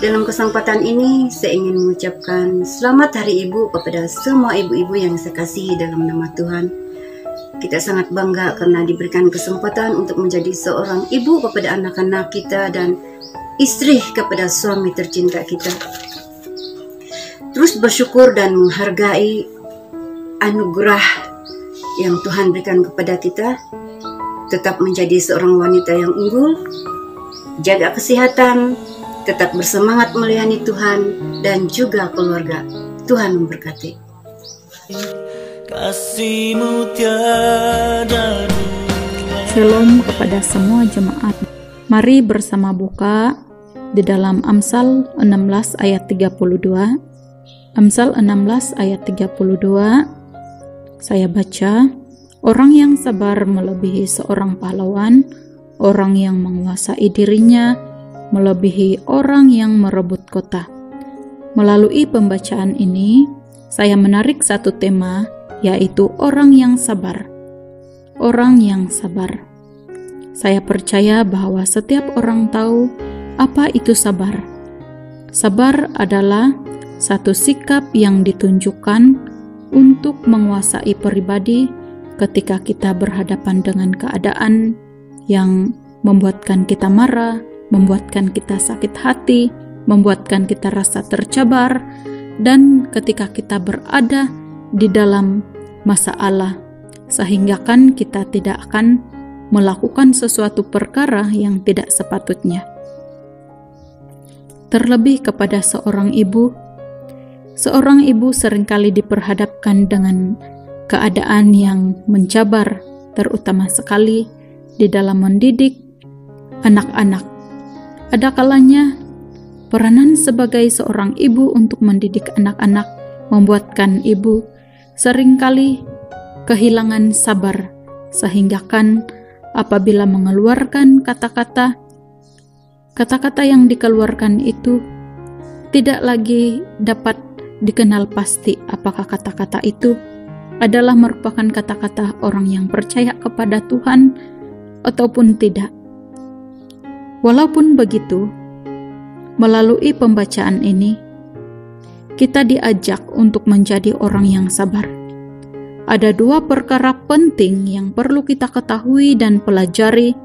Dalam kesempatan ini, saya ingin mengucapkan selamat Hari Ibu kepada semua ibu-ibu yang saya kasihi dalam nama Tuhan. Kita sangat bangga karena diberikan kesempatan untuk menjadi seorang ibu kepada anak-anak kita dan istri kepada suami tercinta kita. Terus bersyukur dan menghargai anugerah yang Tuhan berikan kepada kita. Tetap menjadi seorang wanita yang unggul, jaga kesehatan, tetap bersemangat melayani Tuhan dan juga keluarga. Tuhan memberkati. Kasih-Mu tiada dua. Shalom kepada semua jemaat. Mari bersama buka di dalam Amsal 16 ayat 32. Amsal 16 ayat 32. Saya baca, orang yang sabar melebihi seorang pahlawan, orang yang menguasai dirinya melebihi orang yang merebut kota. Melalui pembacaan ini, saya menarik satu tema, yaitu orang yang sabar. Orang yang sabar. Saya percaya bahwa setiap orang tahu apa itu sabar. Sabar adalah satu sikap yang ditunjukkan untuk menguasai pribadi ketika kita berhadapan dengan keadaan yang membuatkan kita marah, membuatkan kita sakit hati, membuatkan kita rasa tercabar, dan ketika kita berada di dalam masalah, sehingga kan kita tidak akan melakukan sesuatu perkara yang tidak sepatutnya. Terlebih kepada seorang ibu seringkali diperhadapkan dengan keadaan yang mencabar, terutama sekali di dalam mendidik anak-anak. Ada kalanya peranan sebagai seorang ibu untuk mendidik anak-anak membuatkan ibu seringkali kehilangan sabar, sehingga kan apabila mengeluarkan kata-kata yang dikeluarkan itu tidak lagi dapat dikenal pasti apakah kata-kata itu adalah merupakan kata-kata orang yang percaya kepada Tuhan ataupun tidak. Walaupun begitu, melalui pembacaan ini, kita diajak untuk menjadi orang yang sabar. Ada dua perkara penting yang perlu kita ketahui dan pelajari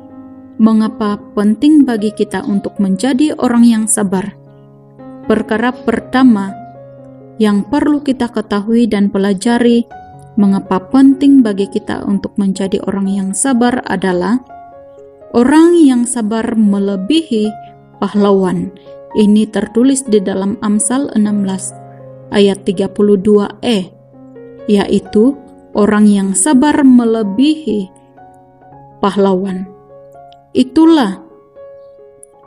mengapa penting bagi kita untuk menjadi orang yang sabar. Perkara pertama yang perlu kita ketahui dan pelajari mengapa penting bagi kita untuk menjadi orang yang sabar adalah orang yang sabar melebihi pahlawan. Ini tertulis di dalam Amsal 16 ayat 32e, yaitu orang yang sabar melebihi pahlawan. Itulah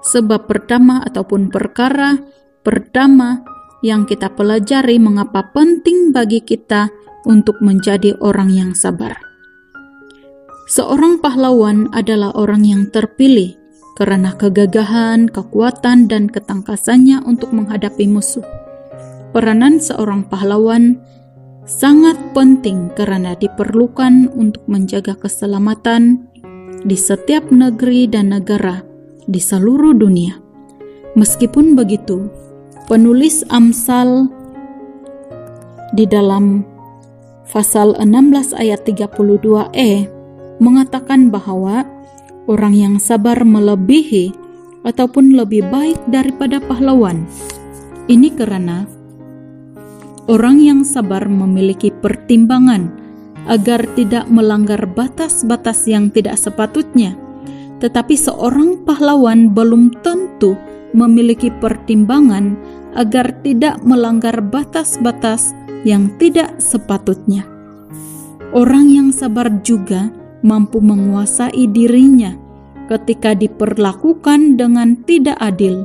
sebab pertama ataupun perkara pertama yang kita pelajari mengapa penting bagi kita untuk menjadi orang yang sabar. Seorang pahlawan adalah orang yang terpilih karena kegagahan, kekuatan, dan ketangkasannya untuk menghadapi musuh. Peranan seorang pahlawan sangat penting karena diperlukan untuk menjaga keselamatan di setiap negeri dan negara di seluruh dunia. Meskipun begitu, penulis Amsal di dalam pasal 16 ayat 32e mengatakan bahwa orang yang sabar melebihi ataupun lebih baik daripada pahlawan. Ini karena orang yang sabar memiliki pertimbangan agar tidak melanggar batas-batas yang tidak sepatutnya. Tetapi seorang pahlawan belum tentu memiliki pertimbangan agar tidak melanggar batas-batas yang tidak sepatutnya. Orang yang sabar juga mampu menguasai dirinya ketika diperlakukan dengan tidak adil.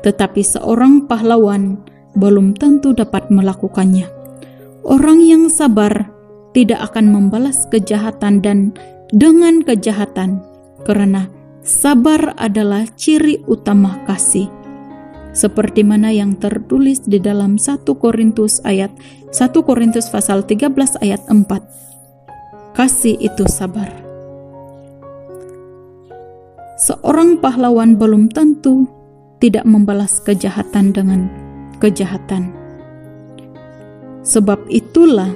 Tetapi seorang pahlawan belum tentu dapat melakukannya. Orang yang sabar tidak akan membalas kejahatan dan dengan kejahatan, karena sabar adalah ciri utama kasih. Seperti mana yang tertulis di dalam 1 Korintus pasal 13 ayat 4. Kasih itu sabar. Seorang pahlawan belum tentu tidak membalas kejahatan dengan kejahatan. Sebab itulah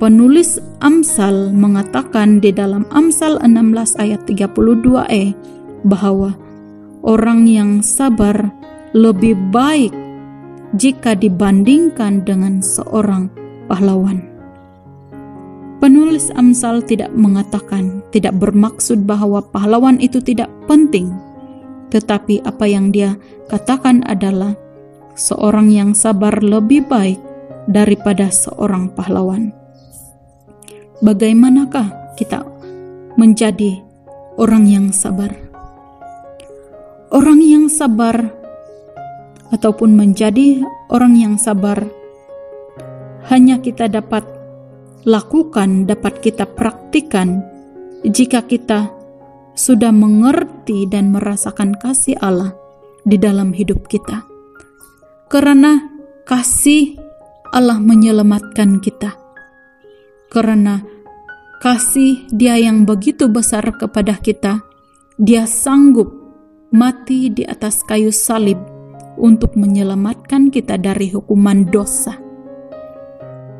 penulis Amsal mengatakan di dalam Amsal 16 ayat 32e bahwa orang yang sabar lebih baik jika dibandingkan dengan seorang pahlawan. Penulis Amsal tidak bermaksud bahwa pahlawan itu tidak penting, tetapi apa yang dia katakan adalah seorang yang sabar lebih baik daripada seorang pahlawan. Bagaimanakah kita menjadi orang yang sabar? Orang yang sabar ataupun menjadi orang yang sabar hanya kita dapat lakukan, dapat kita praktikan jika kita sudah mengerti dan merasakan kasih Allah di dalam hidup kita. Karena kasih Allah menyelamatkan kita. Karena kasih Dia yang begitu besar kepada kita, Dia sanggup mati di atas kayu salib untuk menyelamatkan kita dari hukuman dosa.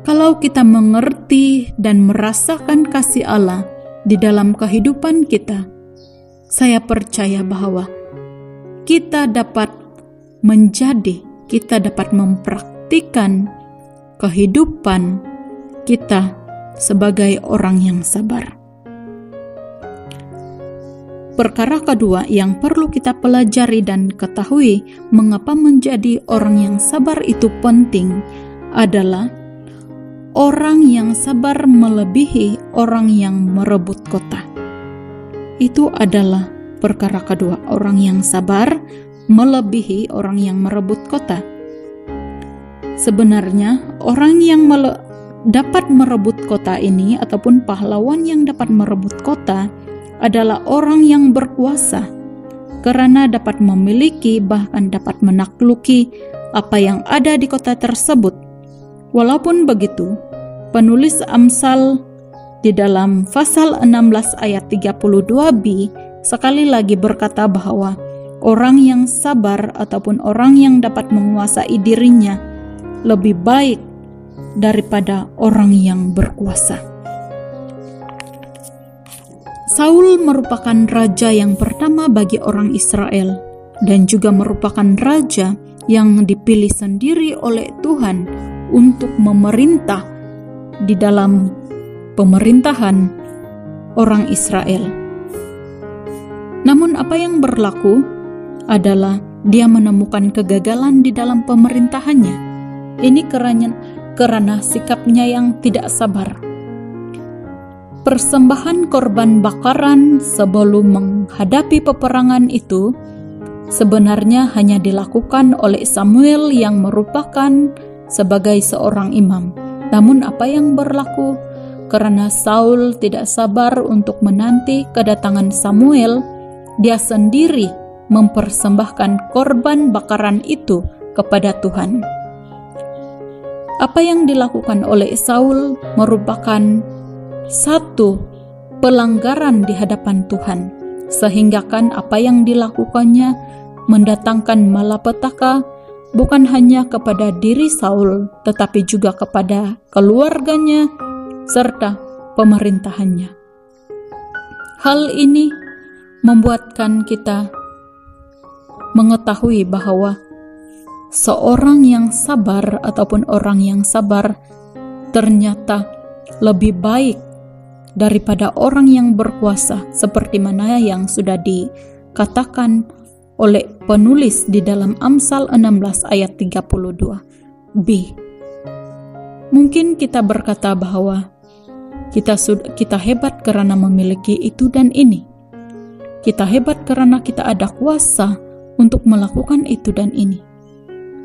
Kalau kita mengerti dan merasakan kasih Allah di dalam kehidupan kita, saya percaya bahwa kita dapat mempraktikkan kehidupan kita sebagai orang yang sabar. Perkara kedua yang perlu kita pelajari dan ketahui mengapa menjadi orang yang sabar itu penting adalah orang yang sabar melebihi orang yang merebut kota. Itu adalah perkara kedua, orang yang sabar melebihi orang yang merebut kota. Sebenarnya orang yang dapat merebut kota ini ataupun pahlawan yang dapat merebut kota adalah orang yang berkuasa, karena dapat memiliki bahkan dapat menakluki apa yang ada di kota tersebut. Walaupun begitu, penulis Amsal di dalam pasal 16 ayat 32b sekali lagi berkata bahwa orang yang sabar ataupun orang yang dapat menguasai dirinya lebih baik daripada orang yang berkuasa. Saul merupakan raja yang pertama bagi orang Israel dan juga merupakan raja yang dipilih sendiri oleh Tuhan untuk memerintah di dalam pemerintahan orang Israel. Namun apa yang berlaku adalah dia menemukan kegagalan di dalam pemerintahannya. Ini karena sikapnya yang tidak sabar. Persembahan korban bakaran sebelum menghadapi peperangan itu sebenarnya hanya dilakukan oleh Samuel yang merupakan sebagai seorang imam. Namun apa yang berlaku? Karena Saul tidak sabar untuk menanti kedatangan Samuel, dia sendiri mempersembahkan korban bakaran itu kepada Tuhan. Apa yang dilakukan oleh Saul merupakan satu pelanggaran di hadapan Tuhan, sehingga kan apa yang dilakukannya mendatangkan malapetaka bukan hanya kepada diri Saul, tetapi juga kepada keluarganya serta pemerintahannya. Hal ini membuatkan kita mengetahui bahwa seorang yang sabar ataupun orang yang sabar ternyata lebih baik daripada orang yang berkuasa, seperti mana yang sudah dikatakan oleh penulis di dalam Amsal 16 ayat 32b. Mungkin kita berkata bahwa kita hebat karena memiliki itu dan ini. Kita hebat karena kita ada kuasa untuk melakukan itu dan ini.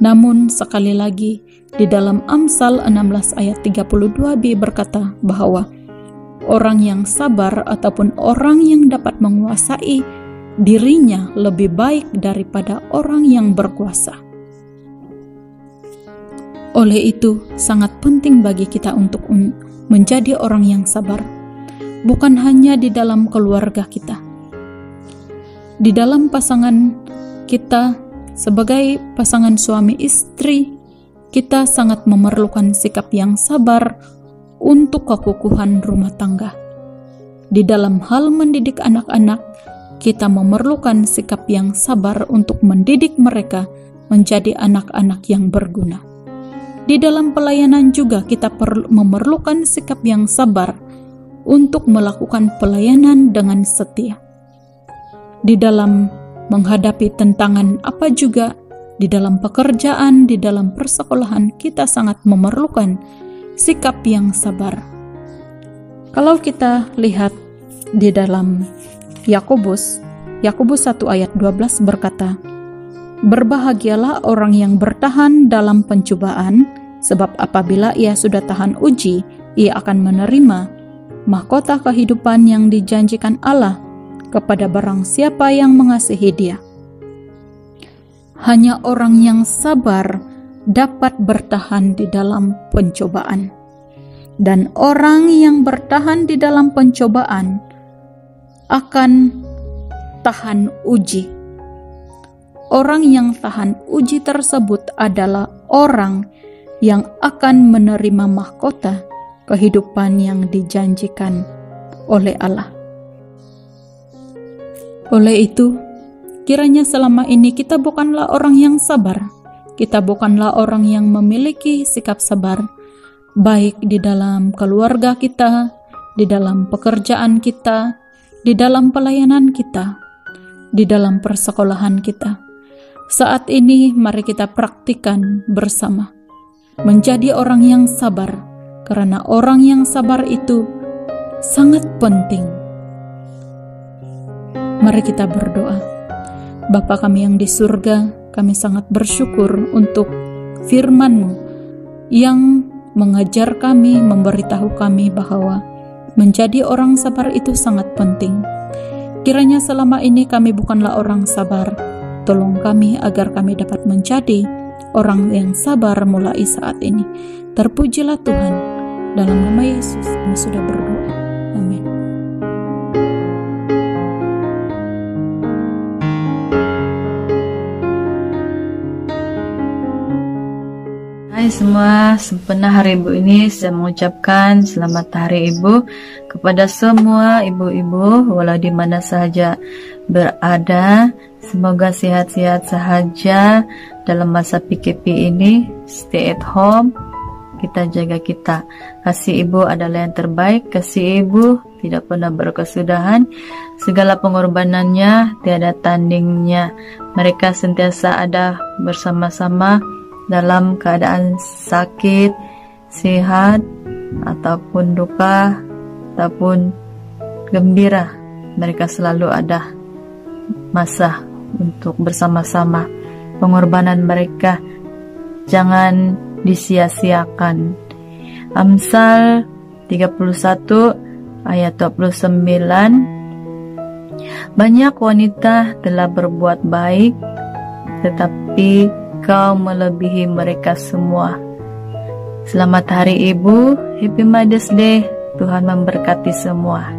Namun sekali lagi di dalam Amsal 16 ayat 32b berkata bahwa orang yang sabar ataupun orang yang dapat menguasai dirinya lebih baik daripada orang yang berkuasa. Oleh itu sangat penting bagi kita untuk menjadi orang yang sabar, bukan hanya di dalam keluarga kita, di dalam pasangan kita sebagai pasangan suami istri, kita sangat memerlukan sikap yang sabar untuk kekukuhan rumah tangga. Di dalam hal mendidik anak-anak, kita memerlukan sikap yang sabar untuk mendidik mereka menjadi anak-anak yang berguna. Di dalam pelayanan juga kita memerlukan sikap yang sabar untuk melakukan pelayanan dengan setia. Di dalam menghadapi tantangan apa juga, di dalam pekerjaan, di dalam persekolahan, kita sangat memerlukan sikap yang sabar. Kalau kita lihat di dalam Yakobus 1 ayat 12 berkata, "Berbahagialah orang yang bertahan dalam pencobaan, sebab apabila ia sudah tahan uji, ia akan menerima mahkota kehidupan yang dijanjikan Allah kepada barang siapa yang mengasihi Dia." Hanya orang yang sabar dapat bertahan di dalam pencobaan. Dan orang yang bertahan di dalam pencobaan akan tahan uji. Orang yang tahan uji tersebut adalah orang yang akan menerima mahkota kehidupan yang dijanjikan oleh Allah. Oleh itu, kiranya selama ini kita bukanlah orang yang sabar, kita bukanlah orang yang memiliki sikap sabar, baik di dalam keluarga kita, di dalam pekerjaan kita, di dalam pelayanan kita, di dalam persekolahan kita. Saat ini mari kita praktikkan bersama menjadi orang yang sabar, karena orang yang sabar itu sangat penting. Mari kita berdoa. Bapa kami yang di surga, kami sangat bersyukur untuk firman-Mu yang mengajar kami, memberitahu kami bahwa menjadi orang sabar itu sangat penting. Kiranya selama ini kami bukanlah orang sabar. Tolong kami agar kami dapat menjadi orang yang sabar mulai saat ini. Terpujilah Tuhan. Dalam nama Yesus kami sudah berdoa. Amin. Hai semua, sempena Hari Ibu ini saya mengucapkan selamat Hari Ibu kepada semua ibu-ibu walau di mana saja berada. Semoga sehat-sehat sahaja dalam masa PKP ini. Stay at home, kita jaga kita. Kasih ibu adalah yang terbaik. Kasih ibu tidak pernah berkesudahan. Segala pengorbanannya tiada tandingnya. Mereka sentiasa ada bersama-sama dalam keadaan sakit, sehat, ataupun duka, ataupun gembira. Mereka selalu ada masa untuk bersama-sama. Pengorbanan mereka jangan disia-siakan. Amsal 31 ayat 29, banyak wanita telah berbuat baik, tetapi kau melebihi mereka semua. Selamat Hari Ibu, Happy Mother's Day. Tuhan memberkati semua.